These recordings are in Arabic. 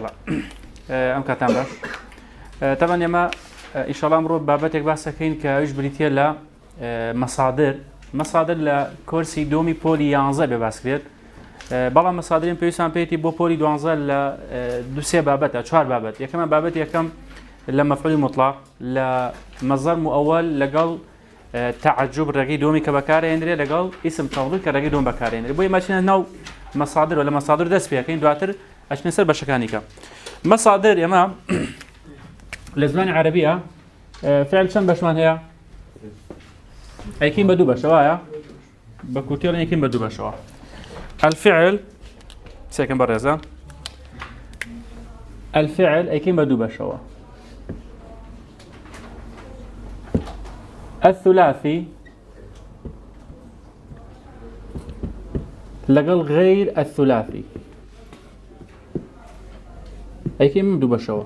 الله ام كاتام باش طبعا يما ان شاء الله امرو بابتك باسكين كايش بريتيا لا مصادر لكورسي دومي بولي يانزا بباسكريت بلا مصادرين بيسان بيتي بو بولي دوانزا ل دوسي بابت اشهر بابت يا كمان بابت يا كم لمفعول مطلق لمصدر مؤول لقال تعجب رقي دومي كبكاري اندري لقال اسم تفضيل كرقي دوم بكاري اندري بوي ماشينا نو مصادر ولا مصادر دس فيها كاين دواتر اش نسر بشكانيكا مصادر يا ما لزمان عربيه فعل شن بشمان هي ايكين بدو بشوايا بكوتيل ايكين بدو بشوا الفعل سيكن برزا الفعل ايكين بدو بشوا الثلاثي لقل غير الثلاثي ايكين بدو بشوا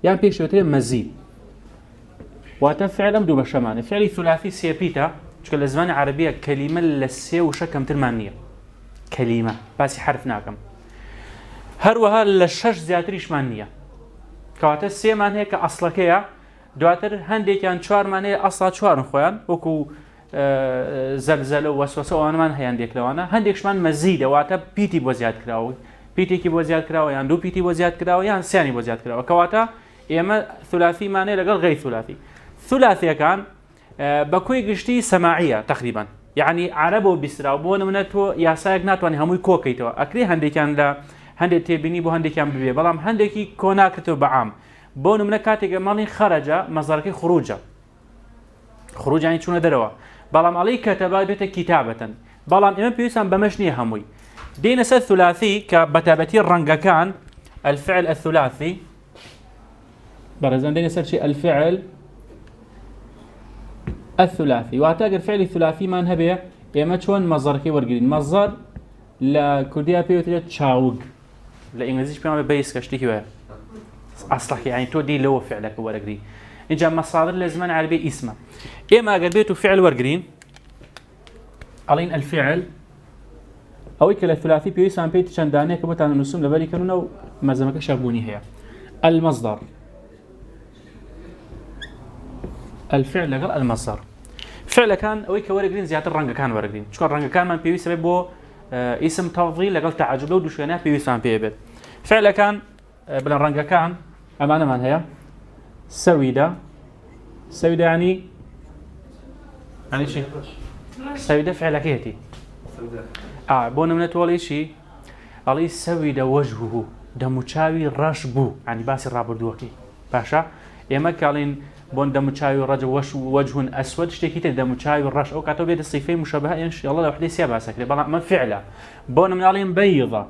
يعني بيش شوتين مزيد وتفعل أمدو بشمانه فعلي ثلاثي سيبيتا شكل الزمان عربية كلمة للسي وشكم ترمانية كلمة بس حرف ناكم هروها للشش زياتريش مانية كواتا السي مان هيك أصلا كيا دواتر هندي كان شوار مانية أصلا شوار نخوان وكو زلزلة ووسوسة وانا مان هي عندك لوانا هنديكش مان مزيدة واتا بيتي بوزياد كراوي بيتي كي بوزياد كراوي يعني دو بيتي بوزياد كراوي يعني سياني بوزياد كراوي كواتا إما ثلاثي مانية لقل غير ثلاثي ثلاثي كان بكوي قشتي سماعية تقريبا يعني عربو بيسراو بون منتو يا سايق ناتواني هموي كوكيتو اكري هندي كان لا هندي تبيني بو هندي كان ببي بلام هندي كي كوناكتو بعام بون من كاتي مالي خرج مصدرك خروج يعني شنو دروا بلام علي كتب بيت كتابة بلام ام بيسان بمشني هموي دين الثلاثي كبتابتي الرنجا كان الفعل الثلاثي برزان دين شيء الفعل الثلاثي واتاقر فعل الثلاثي ما نهبه اما شون مصدر كي ورقين مصدر لكرديا بيوتريا تشاوق لانجليزي بيعمل بيس كشتي هو اصلا يعني تو دي لو فعلك ورقري ان جاء مصادر لازم عربي اسمه اما قلبيته فعل ورقرين علين الفعل او كلا الثلاثي بيسان بيت شندانه كبتان نسوم لبالي كانوا مزمك شابوني هي المصدر الفعل غير المصدر فعل كان اويك ورقين زياده الرنجه كان ورقين شكون الرنجه كان من بيوي سببه اسم تفضيل لقال تعجب لو دوشينا بيوي سان بيبل فعل كان بلا الرنجه كان امانه من هي سويده يعني شيء سويده فعل كيتي بون من تولي شيء علي سويده وجهه دموچاوي رشبو يعني باس الرابردوكي باشا اما قالين بون دموچاوي رجل وجه اسود اشتكيت دموچاوي الرش او كاتو بيد الصفين مشابهه ان شاء الله لو حدي سيابا سكري بلا ما فعله بون من عليهم بيضه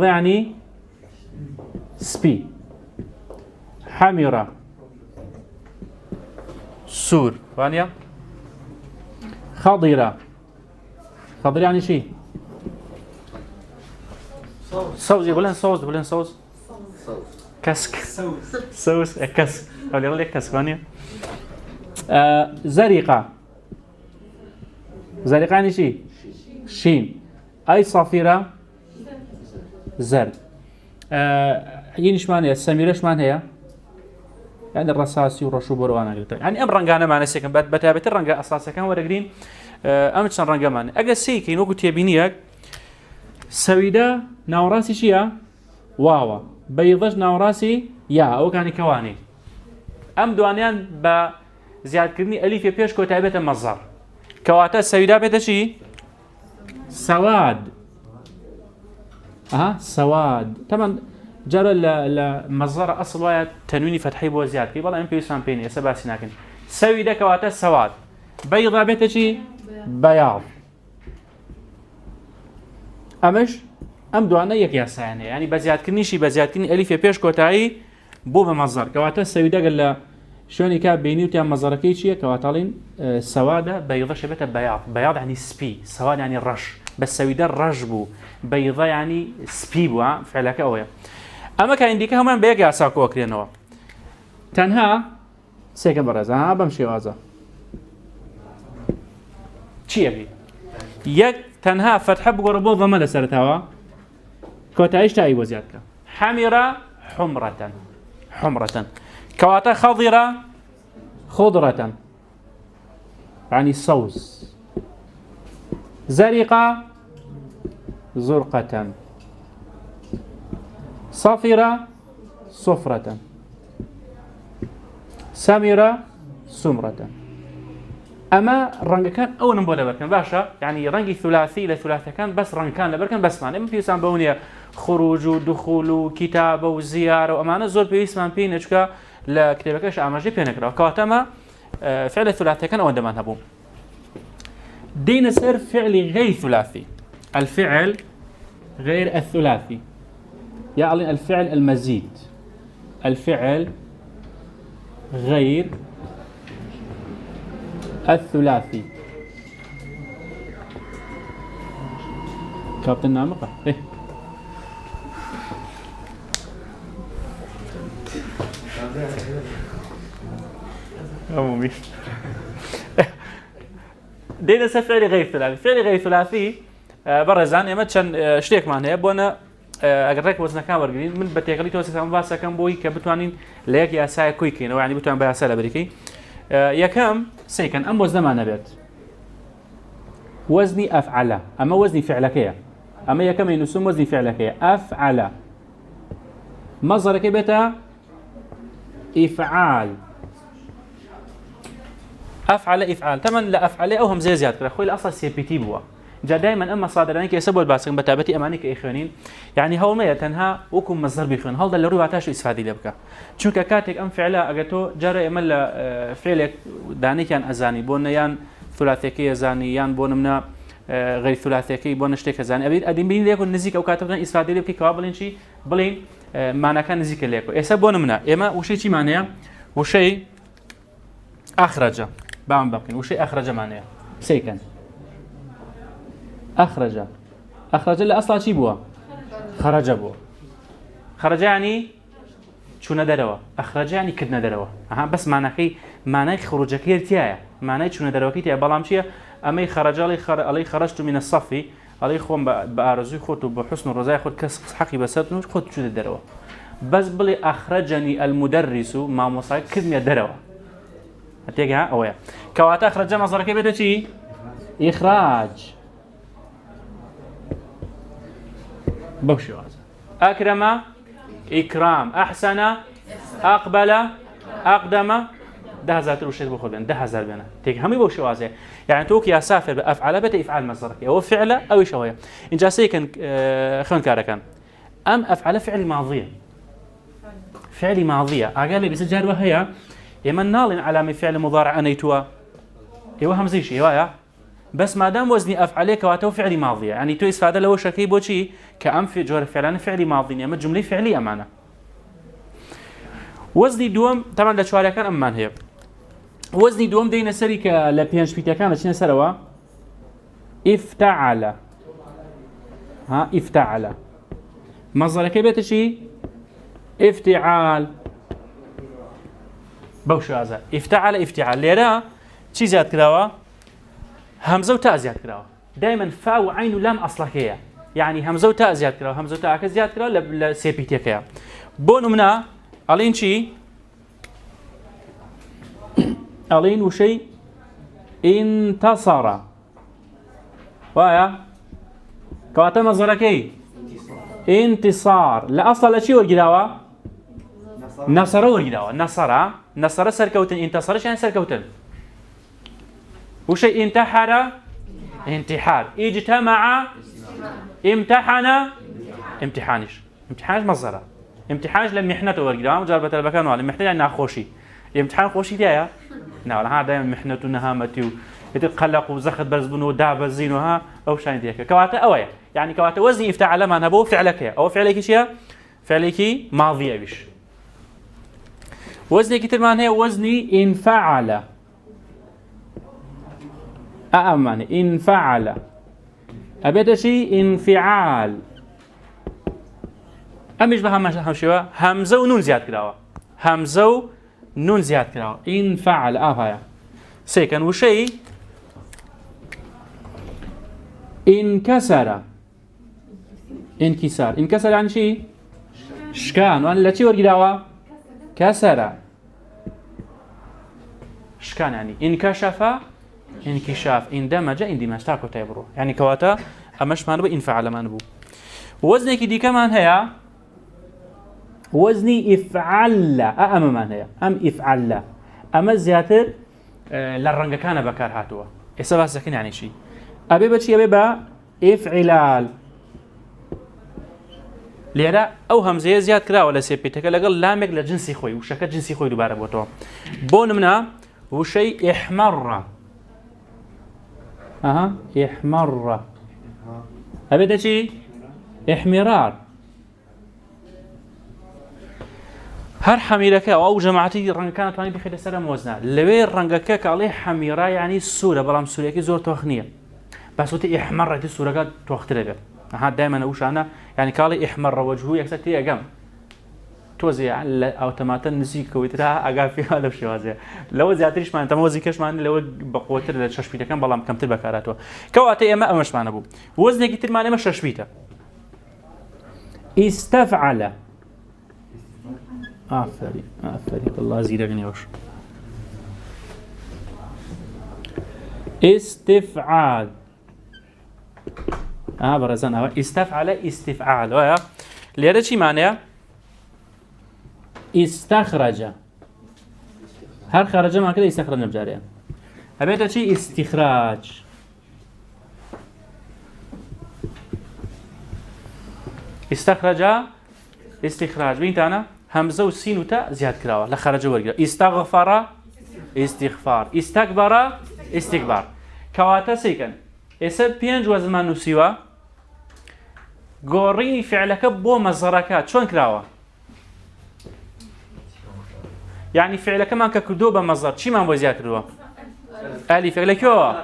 يعني سبي حمراء سور فانيا خضره يعني شيء صوص يقولون صوص كسك صوص كسك أقول يلا كسك فانيا زرقة يعني شيء شين أي صافرة زرد ينش معناها السميرة معناها هي يعني الرصاصي والرشوبر وانا قلت يعني ام رنجانا معنا سكن بتابت الرنجا اساسا كان ورقرين امتشن رنجا معنا اجا سيكي نوكو تيبينيك سويدا ناوراسي شيا واوا بيضج ناوراسي يا او كان كواني ام دوانيان با زياد كرني الف بيش كو تابت مصدر كواتا سويدا بتشي سواد سواد طبعا جرى المصدر اصل ويا تنويني فتحي بو زياد كي والله ام بي سان بيني سباسي لكن سويدا كواتا سواد بيضا بتشي بياض امش ام دوانا يك ياسا يعني بزياد كنيشي بزياد كني الف بيش كوتاي بو بمصدر كواتا سويدا قال شلون كان بيني وتاع مصدركي شي كواتالين سواده بيضه شبته بياض يعني سبي سواد يعني الرش بس سويدا الرجبو بيضه يعني سبي بو فعلك اويا اما كان عندك هم بيجي اساكو كرينوا تنها سيكن برزا بمشي وازا شي ابي يك تنها فتح بقربو ضمن سرتها كوتايش تاي وزيادك حمر حمرة حمرة. كواتا خضر خضرة يعني صوص. زرق زرقة. صفر صفرة. سمر سمرة. أما رنج كان أو نمبولا بركان باشا يعني رنج ثلاثي لثلاثة كان بس رنج كان لبركان بس معنى في سام بونيا خروج ودخول وكتابة وزيارة وأمانة زور بيسمان بينشكا لكتابكش أماجي بينكرا كاتما فعل الثلاثي كان أو عندما نبوم دين سر فعل غير ثلاثي. الفعل غير الثلاثي يعني الفعل المزيد. الفعل غير الثلاثي. كابتن نامقة إيه أمومي دينا فعل غير ثلاثي. فعل غير ثلاثي برزان يا متشن شتيك معناه بونا أقرأك وزن كام ورقين من بتيجي توصل كم باسا كم بوي كبتوانين ليك يا ساي كويكين يعني بتوان بياسلا بريكي يا كم سيكن أم وزن ما نبات وزني أفعل أما وزني فعلكية أما يا كم ينسون وزني فعلكية أفعل مصدر كبتا إفعال. أفعل إفعال تمن لا أفعل أو هم زيادة كذا خوي الأصل سي بي تي بوا جا دائما أما صادراني كيسبوا الباسق بتابتي أمانك إخوانين يعني هو ما تنها وكم مصدر بيخون هذا اللي روي عتاش إسفادي لبكا شو كاتك أم فعلا أجتو جرى إملا فعلك داني كان أزاني بونيان ثلاثيكي أزاني يان بونمنا غير ثلاثيكي بونشتك أزاني أبي أدين بين ليكون نزيك أو كاتبنا إسفادي لبكي كوابلين شيء بلين معنى كان نزيك ليكو إيش بونمنا إما وشيء شيء معناه وشيء أخرج بعم بقين وشيء أخرج معناه سيكن أخرج. أخرج اللي أصلا شي بوا خرج بوا. خرج يعني شو ندروا. أخرج يعني كد ندروا. بس معنى خروج كيرتيا معنى شو ندروا كيرتيا بالامشية أما خرج علي خرجت من الصف علي خوم بأرزو خود بحسن الرزاق خود كسب حقي بساتنو خود شو ندروا بس بلي أخرجني المدرس ما مصايب كد ندروا هتيجها أويا كواتا أخرج مصدر كيف بتشي إخراج بوشي هذا أكرم إكرام أحسن أقبل أقدم ده هزار وش تبغى خذين ده هزار بينا تيجي همي بوشي هذا يعني توك يا سافر بأفعل بتي إفعال مصدرك أو فعل أو شوية إن جا سيكن خون كاركان أم أفعل فعل ماضية فعل ماضية أقل بسجار وهي إما نالين علامة فعل مضارع أنيتوا يوا همزيش يوا بس ما دام وزني أفعل كواتو فعل ماضية يعني تو إسفادة له شكي بوشي كأم في جور فعلان فعل ماضي يعني جملة فعلية معنا وزني دوم طبعا لشوارع كان أمان هي وزني دوم دينا سري كالبيانش بيتا كان شنو سروا افتعل افتعل مصدر كيف شيء افتعال بوش هذا افتعل افتعال ليرا شي زاد كراوا همزة وتاء زياد كراوا دائما فاء وعين ولام أصلها هي يعني همزة وتاء زياد كراوا همزة وتاء كزياد كراوا لسيبيتيا كيا بونو منا علين شي علين وشي انتصر وايا كواتا مصدركي انتصار لا أصلا لا شيء ورجلاوا نصر ورجلاوا نصر سركوتن انتصر يعني سركوتن وشيء انتحر انتحار اجتمع امتحن امتحانش مصدره امتحانش لم محنته ورجلاوا جربت البكان ولا محنه يعني خوشي امتحان خوشي فيها لا هذا دائما محنته نهامتي يتقلق وزخت برزبون وداب زينها او شان ديك كواتا اويا يعني كواتا وزني افتعل ما نبو فعلك او فعلك شيء فعلك ماضي بيش وزني كتير معناه وزني انفعل أمانة انفعل أبدا شيء انفعال أمش بها همشوا همزة ونون زياد كراوا همزة ونون زياد كراوا انفعل هاي سيكن وشيء انكسر انكسار انكسر يعني شيء شكان وأنا لا شيء ورقداوا كسرة شكان يعني انكشف انكشاف اندمج اندماج تاكو تيبرو يعني كواتا أمش ما نبو انفعل ما نبو وزنك دي كمان هي وزني افعل أما ما هي أم افعل أما زياتر للرنجة كان بكار هاتوا إسباب سكين يعني شيء أبي بشي أبي با افعلال ليرا أو همزة زياد كلا ولا سيبتك لقل لامك لجنسي خوي وشكل جنسي خوي دوباره بوتو بون منا وشيء احمر احمر أبي ده شيء احمرار هر حميرك أو جماعتي رنگ كانت واني بخير سلام وزنه لوي رنگك عليه حميرة يعني الصورة بلام سوريا كي زور توخنية بس وتي احمر دي الصورة قد توختلف هاد دائما أقولش أنا يعني قال احمر وجهه يكسر تي أجمع توزيع أو تماثل نسيك ويترها أجاب في هذا الشيء هذا لو زيادتش ما أنت موزي كش ما لو بقوتر للشاشبيته كان بلام كم تبقى كاراتوا كواتي ما مش معنا بو وزنه كتير ما مش شاشبيته استفعل آفرين الله يزيدك نيوش استفعال برزان استفعل استفعال ويا ليرة شي معناه استخرج هر خرج ما كده استخرج بجاريه هبيت شي استخراج استخرج استخراج بين تانا همزه وسين وتاء زياد كراوه لخرج ورقه استغفر استغفار استكبر استكبار كواتا سيكن اسب بينج وزمان نسيوا غوريني فعلك بو مزركات شلون كراوه يعني فعلك ما ككدوبه مزر شي ما بو زياد كراوه الف فعلك يو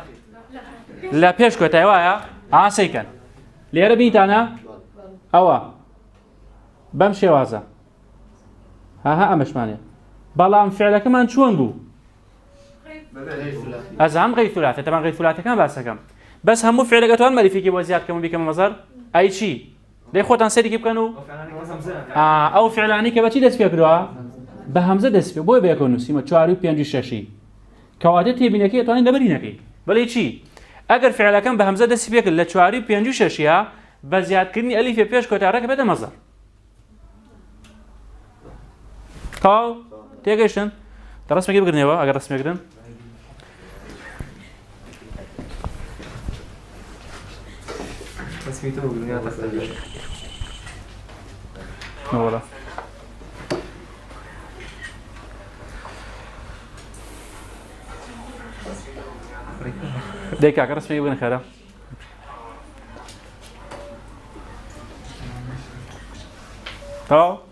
لا بيشكو تايوايا سيكن ليرا بيت انا اوا بمشي وازا ها امش ماني بلام فعلك ما شلون بو ازهم غير ثلاثه طبعا غير ثلاثه كان باسكم بس هم فعلك توان مالي فيكي وزياد كم بكم مزر اي شيء لي خوتان سيدي كيف كانوا او فعلاني كبتي دس فيكروا بهمزه دس في بو بيكونوا سيما 4 و 5 6 كواته تبينكي توان دبرينكي بل شيء اگر فعلك بهمزه دس فيك ل 4 و 5 6 بزياد كني الف بيش كوتارك بده مزر كاو تيجيشن ترسم كيف قرنيوا اگر رسم قرن رسميته قرنيا تخرج نورا ديك اگر رسم كيف قرن خيره كاو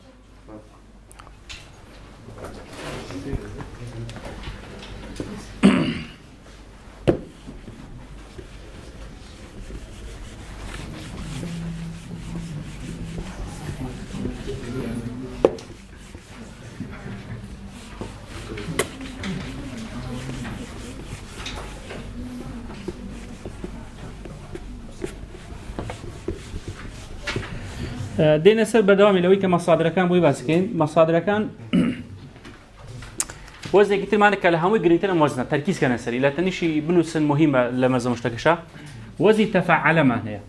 دينا سر بدوامي لوي كمصادر كان بوي باسكين مصادر كان وزن كتير معنى كلامي قريتنا موزنة تركيز كان سري لا تنشي بنوس مهمة لما زم مشتكشة وزن تفعل ما هي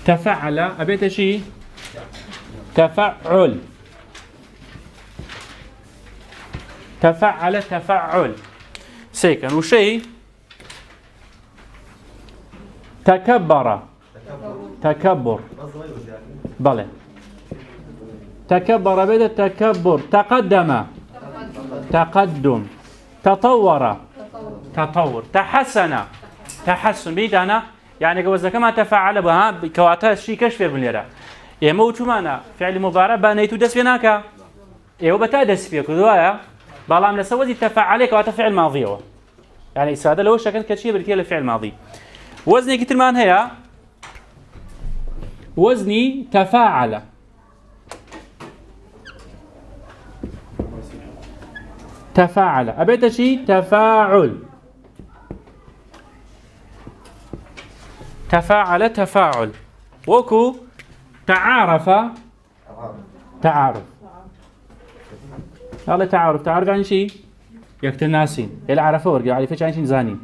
تفعل أبيت شيء تفعل تفعل تفعل سيكن وشيء تكبر تكبر بله تكبر بدأ تكبر تقدم تقدم تطور تطور تحسن تحسن بيد أنا يعني جوزنا كما تفعل بها كواتا شيء كشف بالليرة يموت معنا فعل مضارع بنيت دس بناك إيه وبتا دس فيك ذوايا بالله لسوي تفعل كواتا فعل ماضي هو يعني هذا لو شكل كشيء بالكيل الفعل ماضي وزني كتير مان هي وزني تفاعل تفاعل أبيت شيء تفاعل تفاعل تفاعل وكو تعارف تعارف. يلا تعارف يعني شيء يكتر ناسين اللي عرفه ورجع عليه فيش يعني شيء زانين.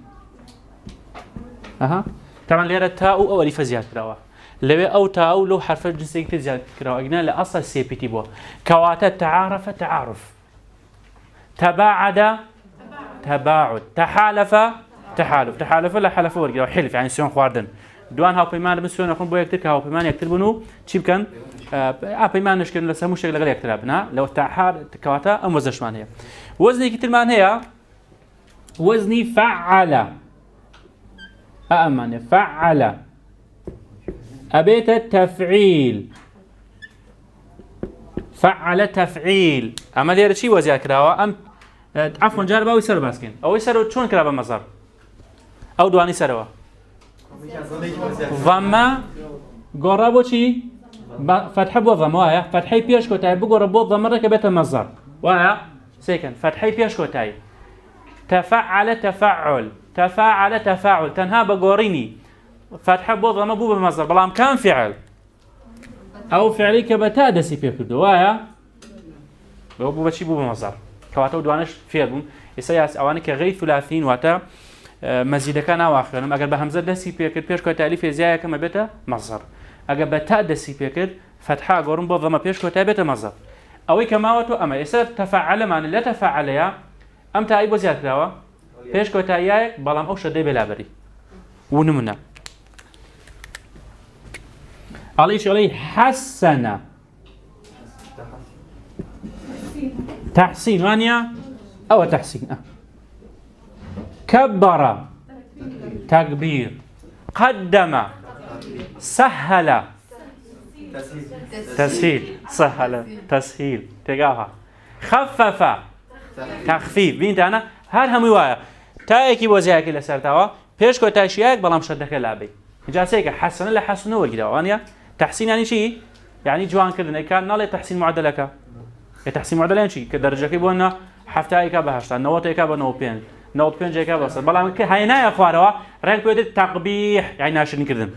طبعا ليرة تاء أو ألف زيادة كراوة لو أو تاء لو حرف الجنسي كتير زيادة كراوة أجنال لأصل سي بي تي بوا كواتا تعارف تعارف تباعد تباعد تحالف تحالف لا حلف ورجع حلف يعني سيون خواردن دوان هاو بيمان بسيون أكون بويا كتير هاو بيمان يكتر بنو شيء كان بيمان نشكل لسه مش شغل غير يكتر أبنا لو تعار كواتا أم وزنش مان هي وزني كتير مان هي وزني فعل أأمن فعل أبيت التفعيل فعل تفعيل أما ليه شيء وزيا كراوة أم عفوا جاربا ويسر باسكين أو يسر شون كرابا مصر أو دواني سروا ضمة قربوا شيء فتح بو ضمة وايا فتحي بيش كوتاي بقربوا ضمة ركبت المصدر وايا سيكن فتحي بيش كوتاي تفعل تفعل تفاعل تفاعل تنها بقوريني فتح بو ضمة بو بمصدر بلام كان فعل أو فعلي كبتا دسي بيكردو وايا بو بشي بو بمصدر كواتو دوانش فعل بوم يسياس أواني كغير ثلاثين واتا مزيد كان واخرهم أجر بهمزة دسي بيكرد بيش كو تأليف زيايا كما بيتا مصدر أجر بتا دسي بيكرد فتحة قرن بو ضمة بيش كو تأبيتا مصدر أوي كما واتو أما يسير تفعل معنى لا تفعل يا أم تأي بو زيادة كراوة بيش كو تأيي بلام أو شدي بلابري ونمنا علي حسن تحسين وانيا أو تحسين كبر تكبير قدم سهل تسهيل سهل تسهيل تقاها خفف تخفيف بين أنا هر هم وياه تايكي وزيك إلى سرتوا بيش كو تاشياك بلام شدك لعبي جالسيك حسن لا حسن هو كده وانيا تحسين يعني شيء يعني جوان كذا كان نالي تحسين معدلك تحسين معدل يعني شيء كدرجة كيبونا حفتايك بهشتا نوتيك بنوبين نوت بين جايك بس بلام هاينا يا خواروا رأيك بيد تقبيح يعني ناشرين كذا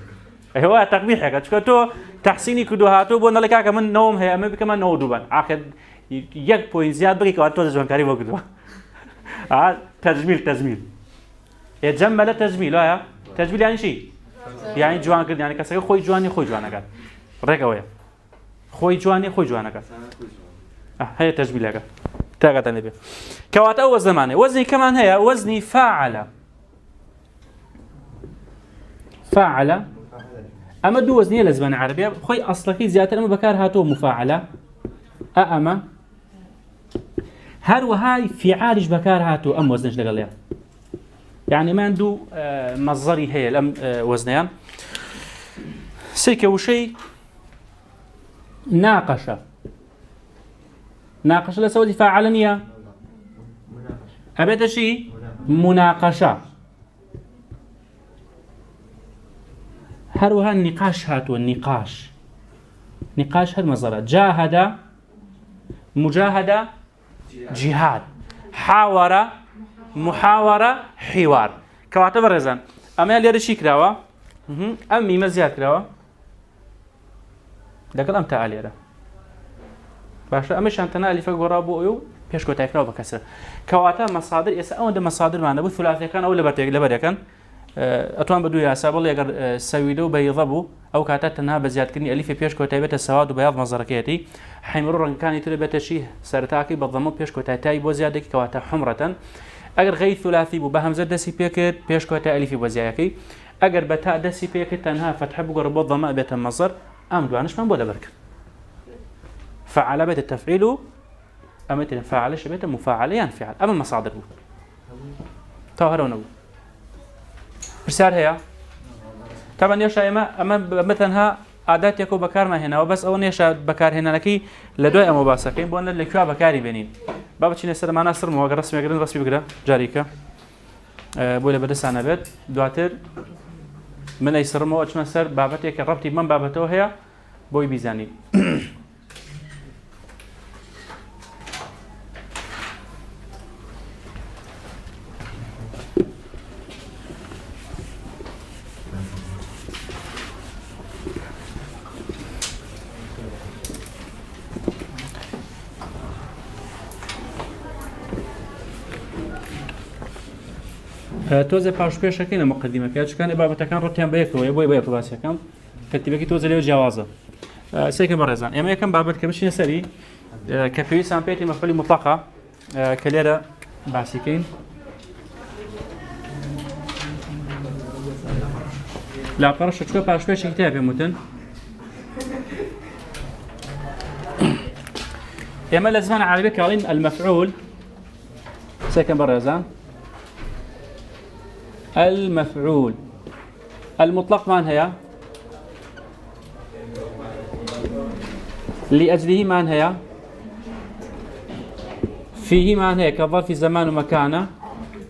هو تقبيح يا كتو تحسيني كدوهاتو بونا لك كمان نوم هي أما بكمان نودوبان آخر يك بوين زياد بقي كواتو زوان كاري وقتوا تجميل يتجمل تجميل لا تجميل يعني شيء يعني جوان كذا يعني كسر خوي جواني كذا رأيك ويا خوي جواني كذا هي تجميل لك تاقت النبي كوات أول زمانه وزني كمان هي وزني فاعل أما دو وزنية لزمان عربية خوي أصلكي زيادة أما بكار هاتو مفاعلة أما هر وهاي في عارج بكار هاتو أم وزنش لقليا يعني ما عنده مصدري هي الأم وزنيان سيكا وشي ناقشة لسوى فاعلنية أبدا شيء مناقشة هروها النقاش هاتو النقاش هالمصدر جاهد مجاهدة جهاد حاور محاورة حوار كواتب رزان أما اللي رشي كراوة أمي مزيات كراوة دقل أم تعالي هذا باشا أمش أنتنا اللي فوق ورابو أيو بيش كو تايكراو بكسر كواتا مصادر يس أو ده مصادر معنا بو ثلاثي كان أو لبرد كان أتوان بدو يا سابل يقر سويدو بيضبو أو كاتات تنها بزياد كني ألف بيش كو تايبت السواد وبياض مزركيتي حمرور كان يتربت شيء سرتاكي بالضمو بيش كو تاي بو زيادة كواتا حمرة أجر غير ثلاثي بو بهم زد دسي بيكت بيش كو تاي ألف بوزياكي أجر بتاء دسي بيكت تنها فتح بو قربو ضماء بيت المصدر أم دوانش من بولا برك فعل بيت التفعيل أمتنا فعل شبيت مفاعل ينفعل أما مصادر بو طاهرون بو برسال هي طبعا يشا أما مثلا عادات يكو بكار ما هنا وبس أو نيشا بكار هنا لكي لدوي أمو باسكين بونا اللي كوا بكاري بينين بابا تشين السر معنا سر مواقع رسمي قرن رسمي بقرا جاريكا بولا بدس عنا بيت دواتر من أي سر مو أجمع سر بابتي كربتي من بابتو هي بوي بيزاني تۆزە پاشپێشەکەی لە مقدمەکە چکانی بابەتەکان ڕەتیان بەیەکەوە بۆی بەیەک باسیەکەم تەرتیبەکەی تۆزە لێو جیاوازە سێکم بەڕێزان ئێمە یەکەم بابەت کە بچینە سەری کە پێویستان پێێتی مەفعولی مطلقە کە لێرە باسیکەین لاپەڕەشە چکە پاشپێشێکی تیا پێم وتن ئێمە لە زمانی عەرەبی کاڵین المەفعول سێکم بەڕێزان المفعول المطلق من هي لأجله من هي فيه من هي كظرف زمان ومكانه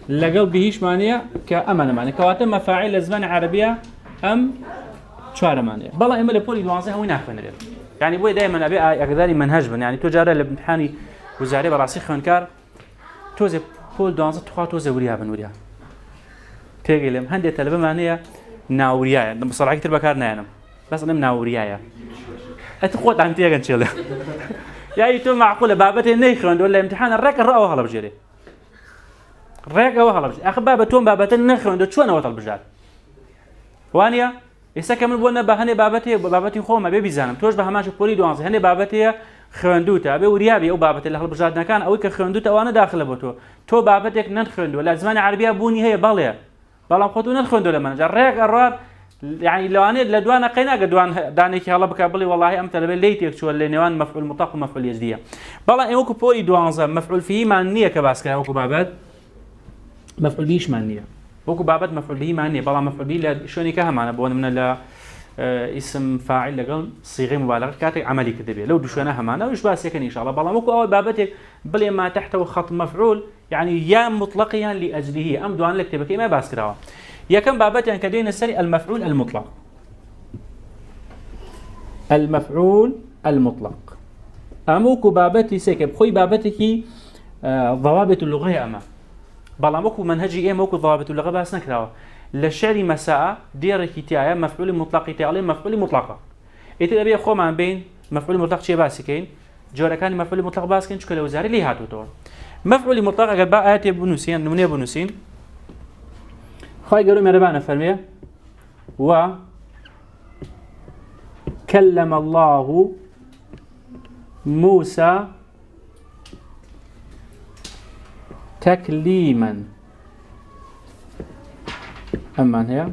لقل بهش مانية كأمانة مانية كواتم مفاعيل الزمان العربية أم شوارع مانية بالله إما لبولي دوانزه هو نافن ريال يعني بوي دائما أبي أقداري منهج من يعني تجارة لبنحاني وزاري براسي خنكار توزي بول دوانزه تخوا توزي وريها بنوريها تيجيلم هندي تلبى معنيها ناوريايا بصراحة كتير بكار ناينم بس أنا ناوريايا أتقوت عن تيجي إن شاء الله يعني تو معقولة بابتي نخرند ولا امتحان الرك الرأوا هلا بجري الرك أو هلا بجري أخذ بابتهم بابتي نخرند شو أنا وطل بجال وانيا يسكمل بونا بهني بابتي خوما بيبي زانم توش بهماش بولي دوانز هني بابتي خرندوتا أبي وريابي أو بابتي اللي هلا بجال نكان أو كخرندوتا وأنا داخل بوتو تو بابتك نخرند ولا زمان عربية بوني هي بالية بەڵام خۆتو نەخوێندۆ لە منجا ڕێک ئەڕوات يعني لەوانێت لە دوانە قەیناگە دوان دانێکی هەڵە بکە بڵێ وەڵاهی ئەم تەلەبێت لێی تێکچووە لە نێوان مەفعول مطلق و مەفعول یەزدیە بەڵام ئێوە وەکو پۆلی دوانزە مەفعول فیهیمان نییە کە باسکرا وەکو بابەت مەفعول بیشمان نییە وەکو بابەت مەفعول بهیمان نییە بەڵام مەفعول بی لە شوێنی کە هەمانە بۆ نمونە لە اسم فاعل لەگەڵ صيغەی مبالغە کاتێک عملی کرد دەبێت لەو دوو شوێنە هەمانە وش باسیەکەن ئینشاءڵڵا بەڵام وەکو ئەوە بابەتێک بڵێ ما تحتەوە خەط مەفعول يعني يا مطلق يا لأجله أم دوان لك تبكي ما باسكراوا يا كم بابات يعني كدين السري المفعول المطلق المفعول المطلق أموكو بابتي سيكب خوي بابتك ضوابط اللغة أما بلاموكو منهجي إيه موكو ضوابط اللغة بس نكراوا للشعر مساء دير كتايا مفعول مطلق تعلم مفعول مطلقة إتى خو ما بين مفعول مطلق شيء باسكين جورا كان مفعول مطلق باسكين شكل وزاري ليه هاتو تور مفعول مطلق أجل بقى آتي بنوسين نمونية بنوسين خاي قالوا مربانا فرمية وكلم الله موسى تكليما أما هي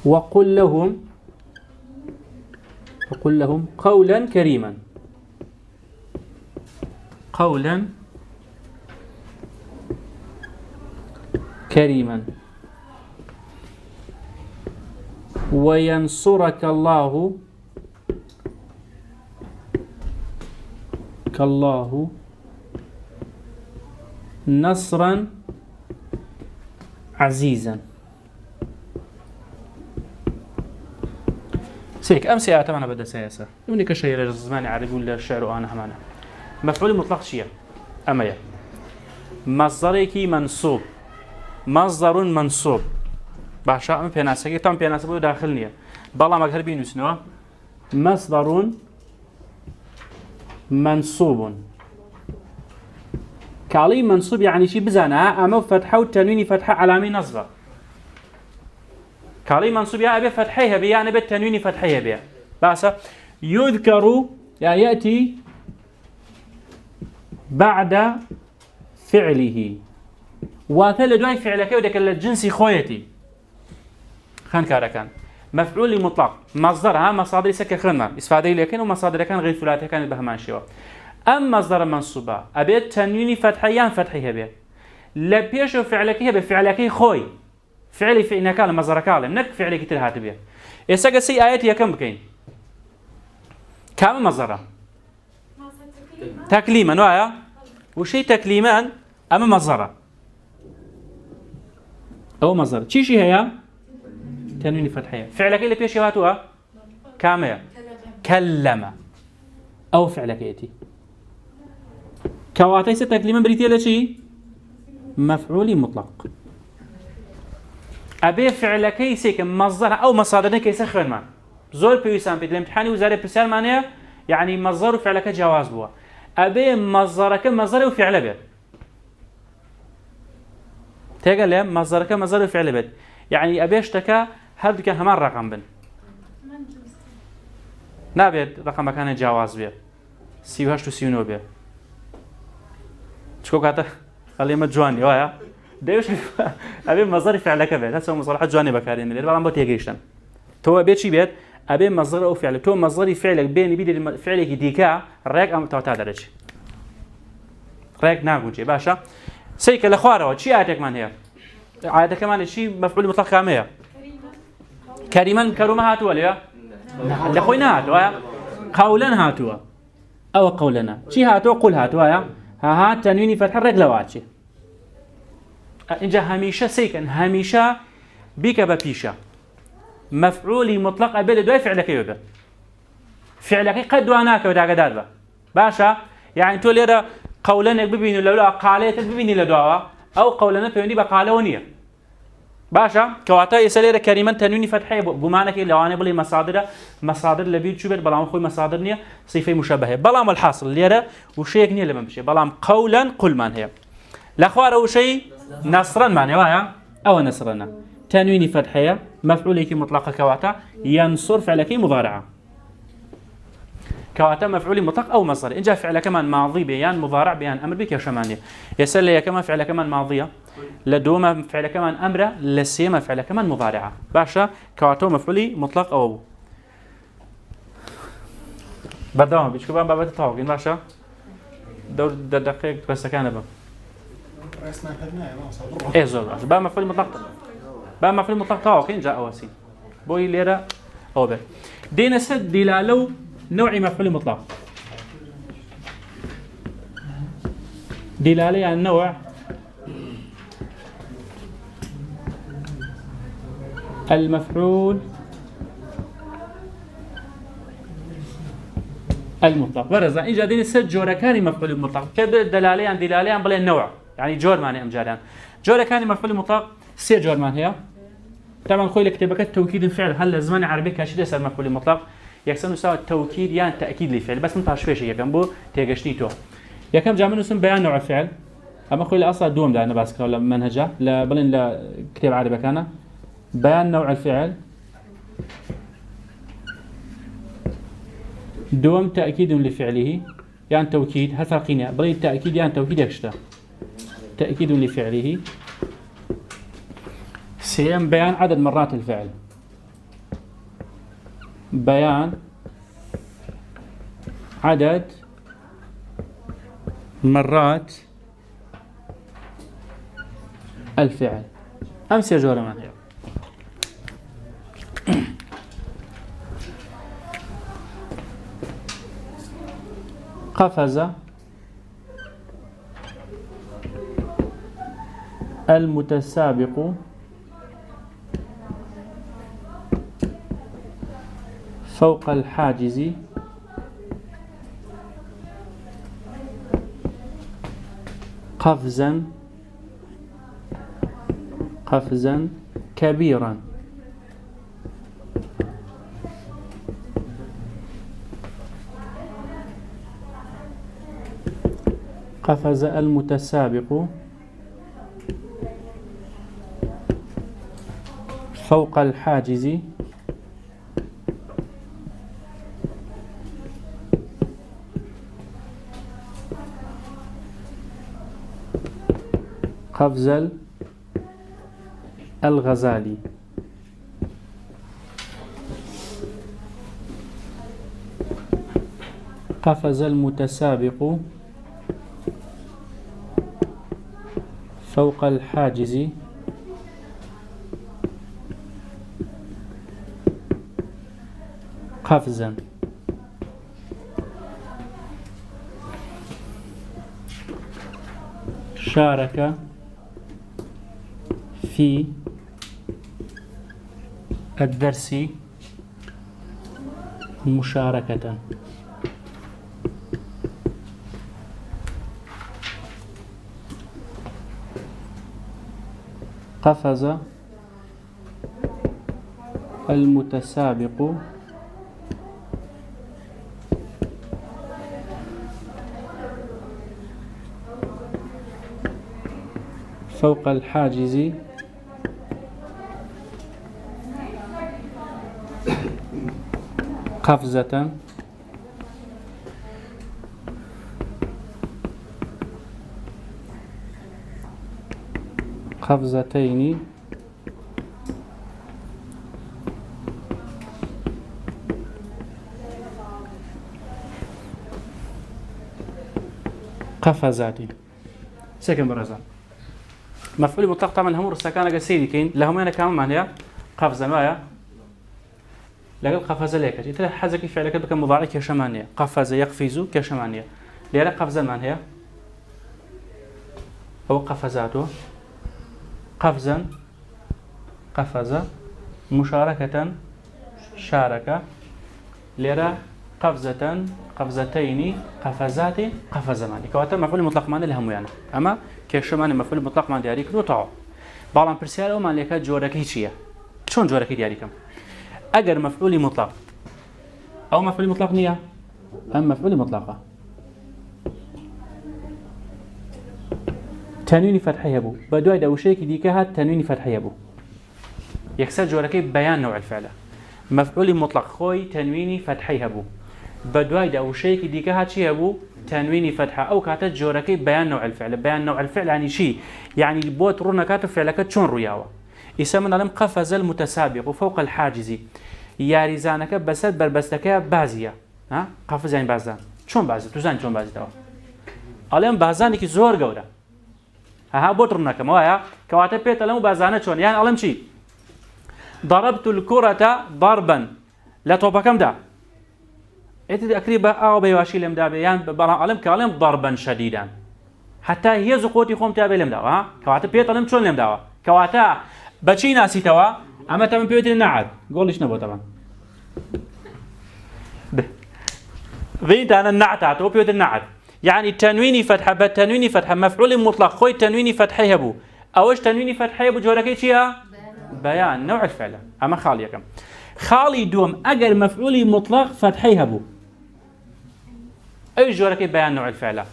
وقل لهم قولا كريما قولا كريما وينصرك الله كالله نصرا عزيزا سيك أمس يا طبعا بدأ سياسة يمني كشيء للزمان عربي ولا الشعر وأنا همانا مفعول مطلق شيء أمايا مصدرك منصوب مصدر منصوب باشا أم بيناسك تام بيناسك بدو داخلني بالله ما كهربين وسنوا مصدر منصوب كالي منصوب يعني شيء بزنا أما فتحة والتنوين فتحة علامة نصبة كالي منصوب يا أبي فتحيها بيا أنا بالتنوين فتحيها بيا بس يذكر يعني يأتي بعد فعله وثل دواي فعلك ودك الجنس خويتي خان كاركان مفعول مطلق مصدرها مصادر سكر خنا استفاده لكن ومصادر كان غير ثلاثه كان بهمان شيء اما مصدر منصوبه ابي تنوين فتحيان فتحيه به لا بيشو فعلك هي بفعلك خوي فعلي في انك كان مصدر كلام نك فعلك كثير هاتبيه يسقى سي ايات يا كم بكين كم مصدر تكليما وايا وشي تكليما اما مصدر او مصدر تشي هي تنوين فتحية فعلك اللي بيش هاتوها كامية كلم أو فعلك يأتي كواتي ستكلمة بريتيا لشي مفعول مطلق أبي فعلك يسيك مصدر أو مصادر كيس خير ما زول بيسام في الامتحان وزارة بسال معناه يعني مصدر فعلك جواز بوا أبي مصدرك مصدر وفعل بيت تقول لي مصدرك مصدر وفعل بيت يعني أبي اشتكى هردك همان رقم بن نابێت ڕقەمەکانە جیاواز بێ 38 و 39 بێ چکۆ کاتە ئەڵێمە جوانی وایە دەیوش ئەبێ مەزەری فعلەکە بێت هەچە مەزەرحەت جوانی بەکارێنێت بەڵام بۆ تێگەیشتن تۆ ئەبێ چی بێت ئەبێ مەزەر ئەو فعلە تۆ مەزەری فعلێک بێنی بیدێت فعلێکی دیکە ڕێک ئەم تا دەرەچێت ڕێک ناگونجێ باشە سەیکە لە خوارەوە چی ئاەتێکمان هەیە ئاەتەکەمانە چی مەفعولی مطلق کامەیە کەریمەن کەرومە هاتووە لێ لخوي نهاتوا قولا هاتوا أو قولنا شي هاتوا قول هاتوا ها تنويني فتح الرجل واتشي إنجا هميشة سيكن هميشة بيك ببيشة مفعولي مطلق أبدا دواء فعلك يوبا فعلك قد واناك وداك داربا باشا يعني تقول لي قولنا ببيني لولا قاليت ببيني لدواء أو قولنا بيني بقالونية باشا كواتا يسأل كريما تنويني فتحي بمعنى كي لو أنا بلي مصادر لبيد شو بيت بلام خوي مصادر نية صفة مشابهة بلام الحاصل ليرة وشيء نية لما بشي بلام قولا قل من هي الأخوار أو شيء نصرا معنى وايا أو نصرنا تنويني فتحية مفعول كي مطلقة كواتا ينصر فعلك مضارعة كواتا مفعول مطلق أو مصدر إن جاء فعل كمان ماضي بيان مضارع بيان أمر بك يا شمانية يسأل لي كمان فعل كمان ماضية لدوما فعل كمان أمره لسيما فعل كمان مضارعة باشا كواتو مفعولي مطلق أو بدأنا بيشكبان بابا تطاوقين باشا دور دقيق بس كان بام إيه زول باشا بام مفعولي مطلق بام مفعولي مطلق تطاوقين جاء أواسي بوي ليرة أو بي دينا سد دلالو نوعي مفعولي مطلق دلالة عن نوع المفعول المطلق برز إجا دين سد جورا كاني مفعول مطلق كده دلالة عن بلا النوع يعني جور معنى أمجاران جورا كاني مفعول مطلق سير جور معنى هي طبعا خوي لكتابك التوكيد الفعل هل زمان عربي كاشي لسه المفعول المطلق يكسر نساء التوكيد يعني تأكيد للفعل بس متعش فيه شيء بينبو تيجشني تو يا كم جامن اسم بيان نوع الفعل أما خوي لأصلا دوم ده أنا بس ولا منهجه لا بلين لا كتاب عربي كان بيان نوع الفعل دوم تأكيد لفعله يعني توكيد هل فرقين بلين تأكيد يعني توكيد يكشته تأكيد لفعله سيم بيان عدد مرات الفعل بيان عدد مرات الفعل أمس يا جورة من هي قفز المتسابق فوق الحاجز قفزا كبيرا قفز المتسابق فوق الحاجز قفز الغزالي قفز المتسابق فوق الحاجز قفزا شارك في الدرس مشاركة قفز المتسابق فوق الحاجز قفزة قفزتين قفزات سكن برزان مفعول مطلق طبعا هم السكانة قسيدي كين لهم أنا كمان معناها قفزة مايا لقل قفزة ليك ترى حزك فعلك بك مضارع كشمانية قفز يقفز كشمانية ليرى قفزة معناها أو قفزاته قفزا قفز مشاركة شارك ليرى قفزة قفزتين قفزات قفزمان كواتر مفعول مطلق معنى لهم يعني أما كشمان مفعول مطلق معنى دياري كدو طاو بعض برسيال أو معنى لك جورك هيشية شون جورك دياري كم أجر مفعول مطلق أو مفعول مطلق نية أم مفعول مطلقة تنوين فتح يبو بدوي دو شيء ديكها تنوين فتح يبو يكسر جورك بيان نوع الفعل مفعول مطلق خوي تنوين فتح يبو بدوي دو شيء ديكها شيء يبو تنوين فتحة أو كاتت جورك بيان نوع الفعل بيان نوع الفعل يعني شيء يعني بوت رونا كاتب فعلك شون رياوة يسمى لم قفز المتسابق فوق الحاجز ياريزانك بسد بربستك بازية ها قفز يعني بازان شون بازي توزان شون بازي توا عليهم بازانك زور جورا ها بوت رونا كم ويا كواتب بيت لهم بازانة شون يعني علم شيء ضربت الكرة ضربا لا توبا كم ده إتدي أقريبا أو بيواشي لم دابي يعني علم كلام ضربا شديدا حتى هي زقوتي خوم تابي لم داوا ها كواتب بيت لهم شون لم داوا كواتا بچي ناسي توا اما تم بيوت النعد قولش نبو طبعا بيت انا النعت تو بيوت النعد يعني تنويني فتحه بالتنويني فتحه مفعول مطلق خوي تنويني فتحه يبو اوش تنويني فتحه يبو جوركي شيا بيان نوع الفعل اما خالي كم خالي دوم اجر مفعول مطلق فتحه يبو اي جوركي بيان نوع الفعل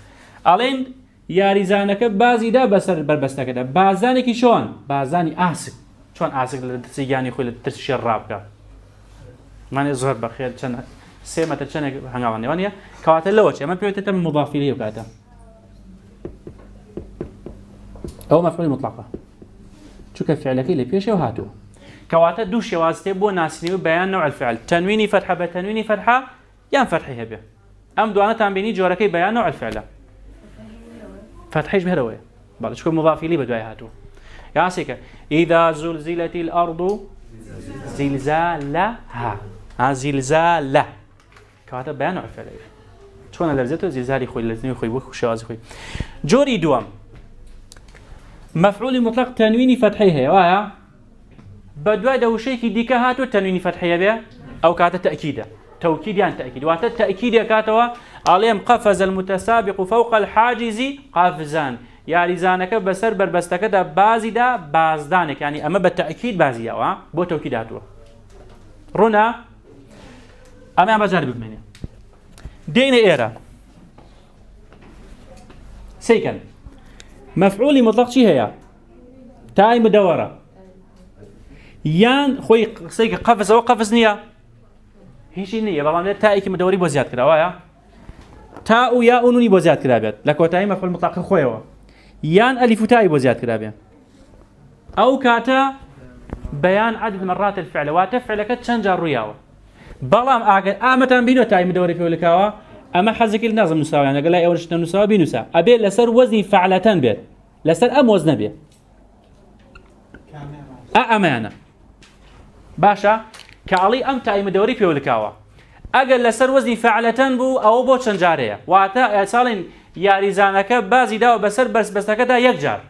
الين ياريزانك بازي دا بسر بربستك دا بازانك شون بازاني آسك شون آسك لتسيجاني خوي لترشي الرابكا ماني ظهر بخير چن سيمة چن هنگاواني وانيا كواتا لوچ اما بيوت تم مضافي ليه وكاتا او مفعول مطلقة شو كيف فعلك اللي بيش وهاتو كواتا دوش وازتي بو ناسيني بيان نوع الفعل تنويني فتحة بتنويني فتحة يان فتحي هبه ام دوانا تنبيني جوركي بيان نوع الفعل فتحيش بهروي بعد شكون مضاف لي بدايه هاتو يا سيكا اذا زلزلت الارض زلزالها زلزال كاتب بيان على الفعل شلون لفظته زلزال خوي الاثنين خوي بوك شواز خوي جوري دوام مفعول مطلق تنويني فتحيه وايا بدوا دو شيء ديك هاتو تنويني فتحيه بها او كاته تاكيده توكيد يعني تاكيد وات التاكيد كاتوا عليهم قفز المتسابق فوق الحاجز قفزان يعني زانك بسر بربستك دا بازي دا بازدانك يعني اما بالتاكيد بازيه وا بو توكيداتو رنا اما بجرب مني دين ايرا سيكن مفعول مطلق شي هي تاي مدوره يان خوي سيك قفز او قفز نيه هيجي نيه والله تاي كي مدوري بو زياد كده وايا تاء يا نوني بو زياد كده بيت لكوتاي مفعول مطلق خويوا يان الف تاء بو زياد كده بيت او كاتا بيان عدد مرات الفعل وتفعلك تشنجر رياوه بلام امتان بينو تاي مدوري في ولكاوا اما حزك النظم نساوي يعني قال لي اول شيء نساوي بينوسا ابي لسر وزني فعلتان بيت لسر ام وزن بيت امانه باشا كالي ام تاي مدوري في ولكاوا اقل لسر وزني فعلتان بو او بو تشنجاريه واتا سالين يا ريزانك بازي دا بسر بس كذا يكجار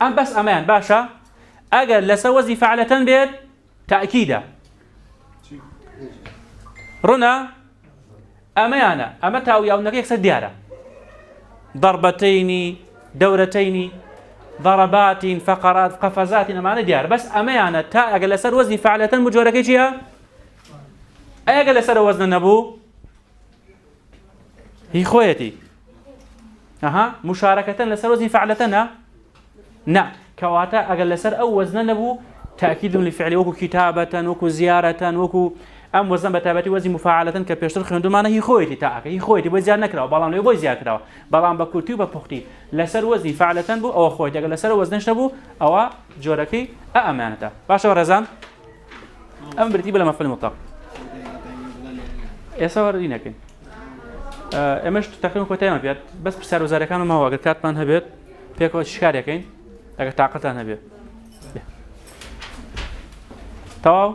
ام بس امان باشا اقل لسر وزني فعلتان بيت تاكيدا رنا أمانة أمتى أو يومك يكسر ديارة ضربتين دورتين ضربات فقرات قفزات أمانة ديارة بس أمانة تا أقل سر وزن فعلة مجورة كيشيها أي أقل سر وزن النبو هي خويتي مشاركة لسر وزن فعلتنا نا كواتا أقل لسر أو وزن نبو تأكيد لفعل وكو كتابة وكو زيارة وكو أم وزن بتابتي وزن مفاعلة كبيشتر خندو معنا هي خويتي تاعك هي خويتي بو زيادة نكره بالام لو بو زيادة كره بالام بكورتي وببختي لسر وزن فعلة بو أو خويتي أقل لسر وزنش نبو أو جوركي أمانته باشا ورزان أم برتيب لما فعل مطلق يسوار دينكين ئێمەش تقریبا کۆتایمە بێت بەس پرسیار وەزارەکانمەوە ئەگەر کاتمان هەبێت پێکەوە شکارێکەین ئەگەر تااقەتان هەبێت تەواو